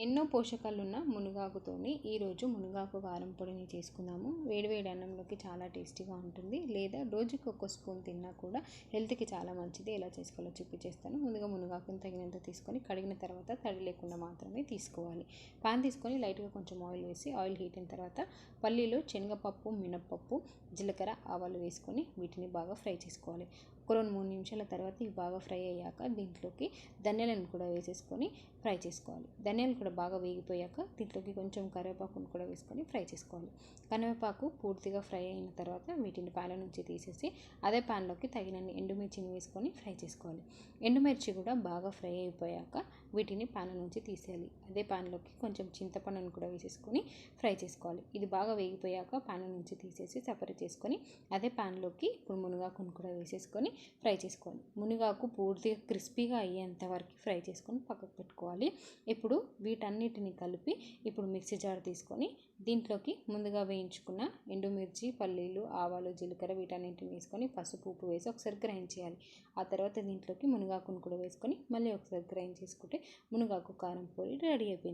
ఎన్నో పోషకాలున్న మునగాకుతోని ఈరోజు మునగాకు కారం పొడిని చేసుకుందాము. వేడివేడి అన్నంలోకి చాలా టేస్టీగా ఉంటుంది. లేదా రోజుకి ఒక స్పూన్ తిన్నా కూడా హెల్త్కి చాలా మంచిది. ఎలా చేసుకోవాలో చూపించేస్తాను. ముందుగా మునగాకుని తగినంత తీసుకొని కడిగిన తర్వాత తడి లేకుండా మాత్రమే తీసుకోవాలి. పాన్ తీసుకొని లైట్గా కొంచెం ఆయిల్ వేసి ఆయిల్ హీట్ అయిన తర్వాత పల్లీలు, శనగపప్పు, మినప్పప్పు, జీలకర్ర, ఆవాలు వేసుకొని వీటిని బాగా ఫ్రై చేసుకోవాలి. ఒక 2-3 నిమిషాల తర్వాత ఇవి బాగా ఫ్రై అయ్యాక దీంట్లోకి ధనియాలను కూడా వేసేసుకొని ఫ్రై చేసుకోవాలి. ధనియాలు కూడా బాగా వేగిపోయాక దీంట్లోకి కొంచెం కరివేపాకును కూడా వేసుకొని ఫ్రై చేసుకోవాలి. కరివేపాకు పూర్తిగా ఫ్రై అయిన తర్వాత వీటిని ప్యాన్ నుంచి తీసేసి అదే ప్యాన్లోకి తగినన్ని ఎండుమిర్చిని వేసుకొని ఫ్రై చేసుకోవాలి. ఎండుమిర్చి కూడా బాగా ఫ్రై అయిపోయాక వీటిని ప్యాన్ నుంచి తీసేయాలి. అదే ప్యాన్లోకి కొంచెం చింతపండును కూడా వేసేసుకొని ఫ్రై చేసుకోవాలి. ఇది బాగా వేగిపోయాక ప్యాన్ నుంచి తీసేసి సపరేట్ చేసుకొని అదే ప్యాన్లోకి ఇప్పుడు మునగాకును కూడా వేసేసుకొని ఫ్రై చేసుకోవాలి. మునగాకు పూర్తిగా క్రిస్పీగా అయ్యేంత వరకు ఫ్రై చేసుకొని పక్కకు పెట్టుకోవాలి. ఇప్పుడు వీటన్నిటిని కలిపి ఇప్పుడు మిక్సీ జార్ తీసుకొని దీంట్లోకి ముందుగా వేయించుకున్న ఎండుమిర్చి, పల్లీలు, ఆవాలు, జీలకర్ర వీటన్నిటిని వేసుకొని పసుపు, ఉప్పు వేసి ఒకసారి గ్రైండ్ చేయాలి. ఆ తర్వాత దీంట్లోకి మునగాకును కూడా వేసుకొని మళ్ళీ ఒకసారి గ్రైండ్ చేసుకుంటే మునగాకు కారం పొడి రెడీ అయిపోయింది.